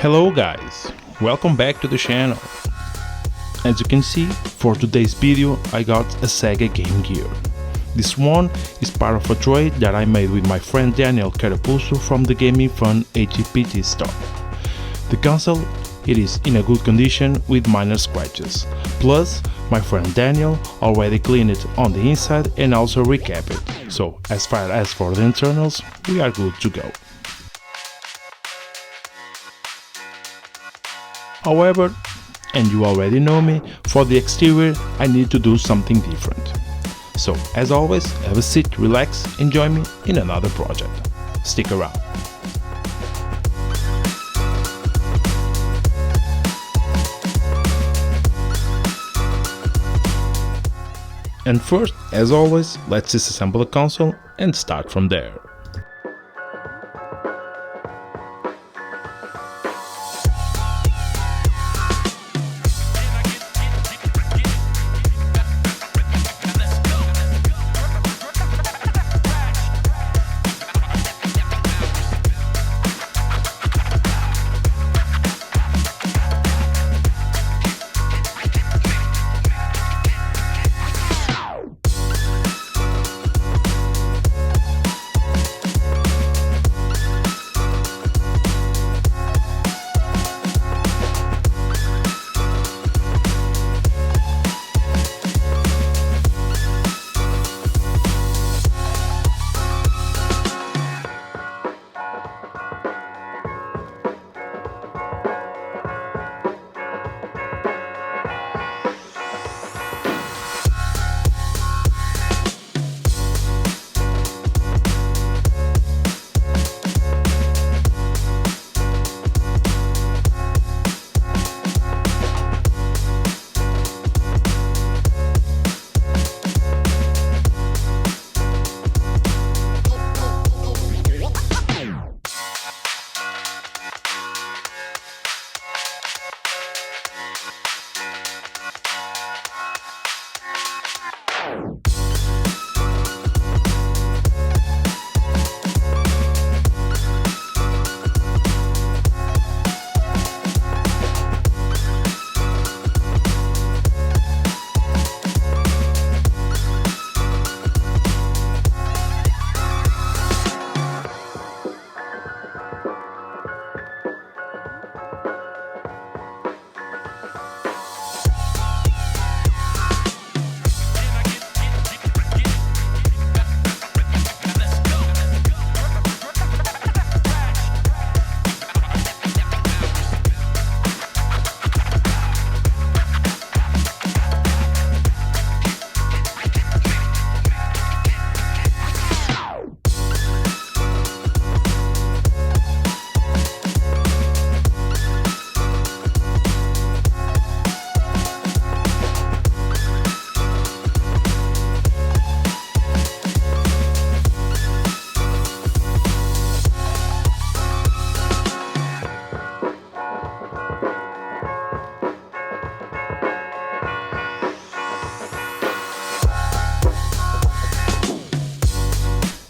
Hello guys, welcome back to the channel. As you can see, for today's video I got a Sega Game Gear. This one is part of a trade that I made with my friend Daniel Carapuso from the Gaming Fun Uppbeat store. The console, it is in a good condition with minor scratches. Plus, my friend Daniel already cleaned it on the inside and also recapped it. So as far as for the internals, we are good to go. However, and you already know me, for the exterior I need to do something different. So as always, have a seat, relax, enjoy me in another project. Stick around. And first, as always, let's disassemble the console and start from there.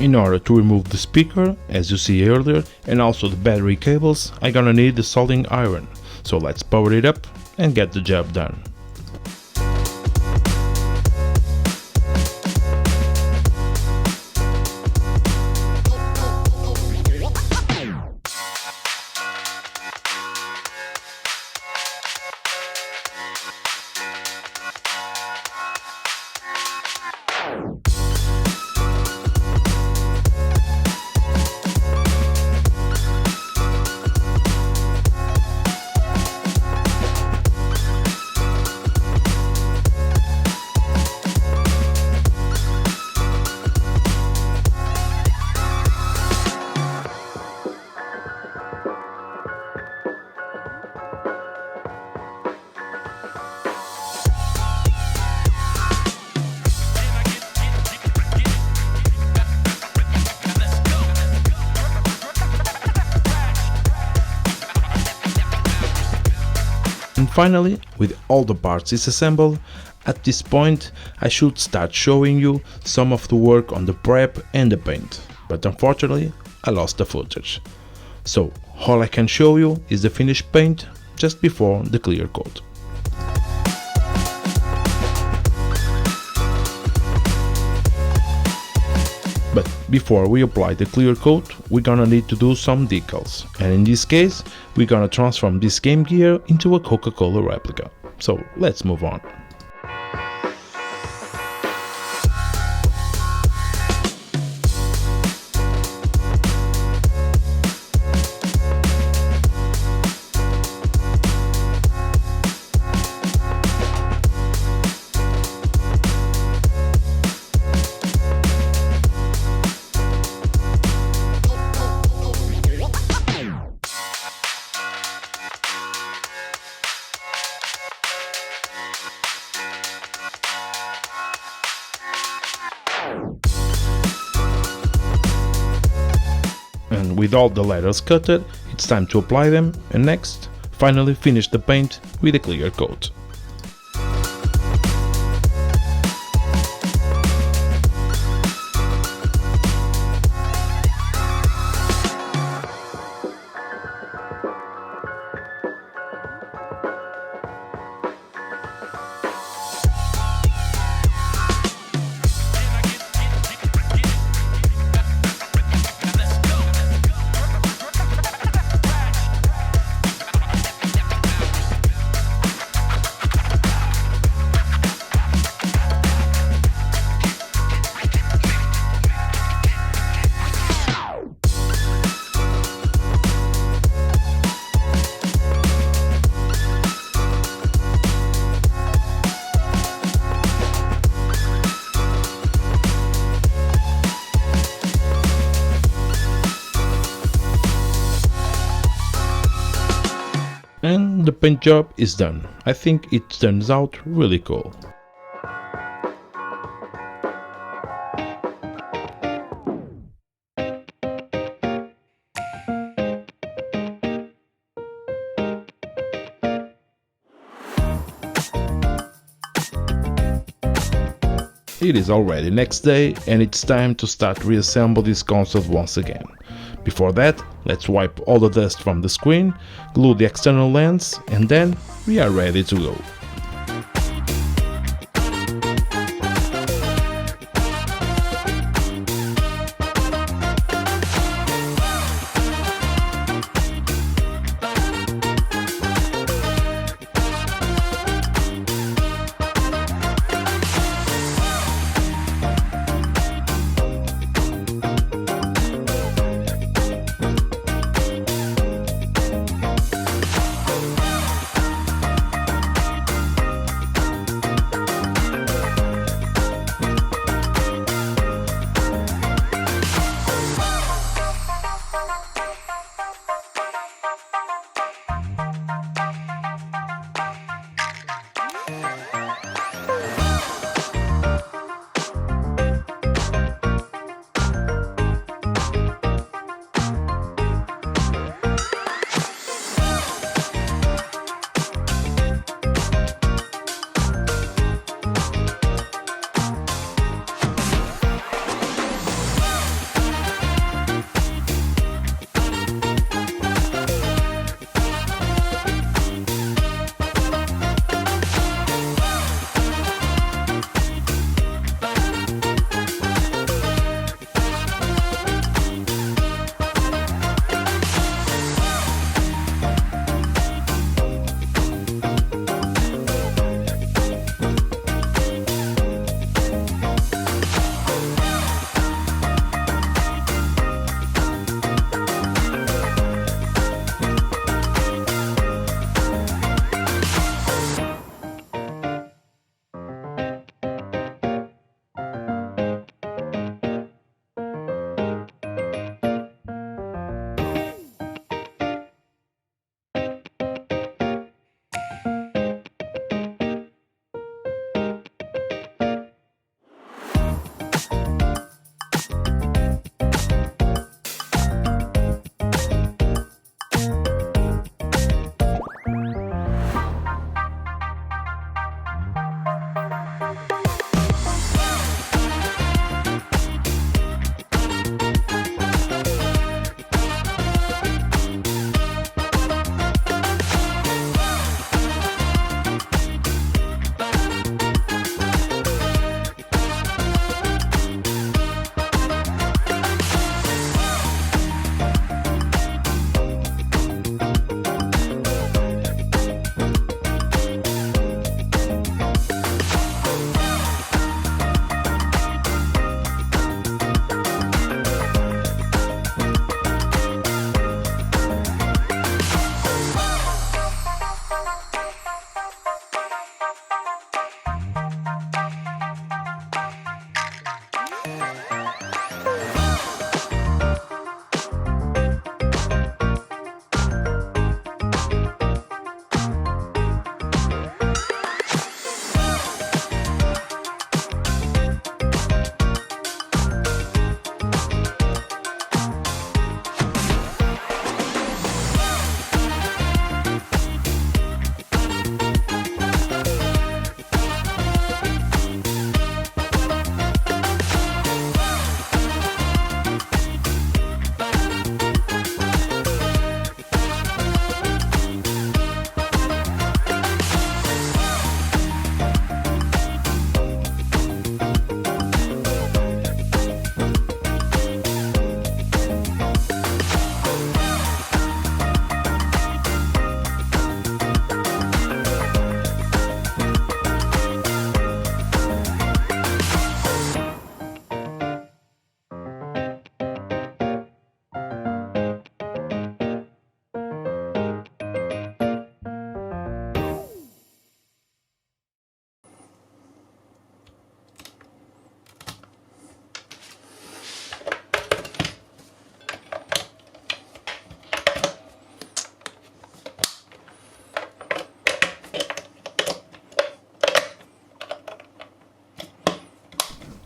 In order to remove the speaker, as you see earlier, and also the battery cables, I'm gonna need the soldering iron. So let's power it up and get the job done. And finally, with all the parts disassembled, at this point I should start showing you some of the work on the prep and the paint, but unfortunately I lost the footage. So all I can show you is the finished paint just before the clear coat. But before we apply the clear coat, we're gonna need to do some decals, and in this case we're gonna transform this Game Gear into a Coca-Cola replica. So let's move on. And with all the letters cutted, it's time to apply them, and next, finally finish the paint with a clear coat. And the paint job is done. I think it turns out really cool. It is already next day and it's time to start reassemble this console once again. Before that, let's wipe all the dust from the screen, glue the external lens, and then we are ready to go.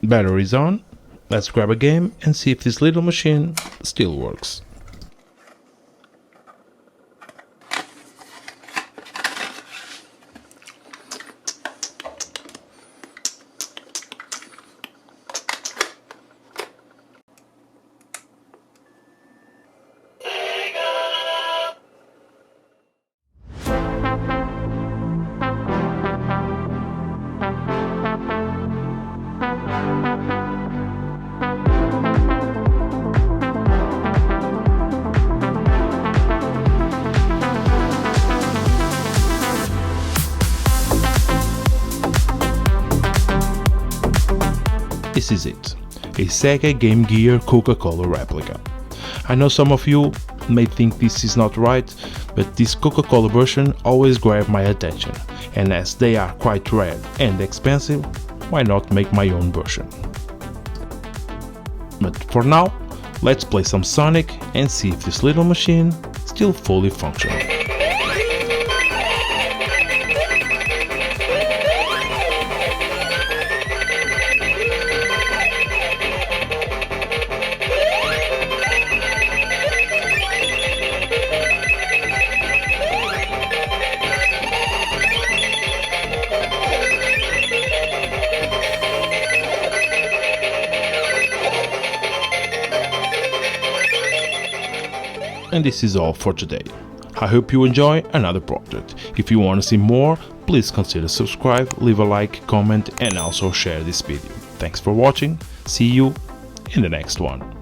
Battery's on. Let's grab a game and see if this little machine still works. This is it, a Sega Gamegear Coca-Cola replica. I know some of you may think this is not right, but this Coca-Cola version always grabbed my attention, and as they are quite rare and expensive, why not make my own version? But for now, let's play some Sonic and see if this little machine still fully functional. And this is all for today. I hope you enjoy another project. If you want to see more, please consider subscribe, leave a like, comment and also share this video. Thanks for watching, see you in the next one.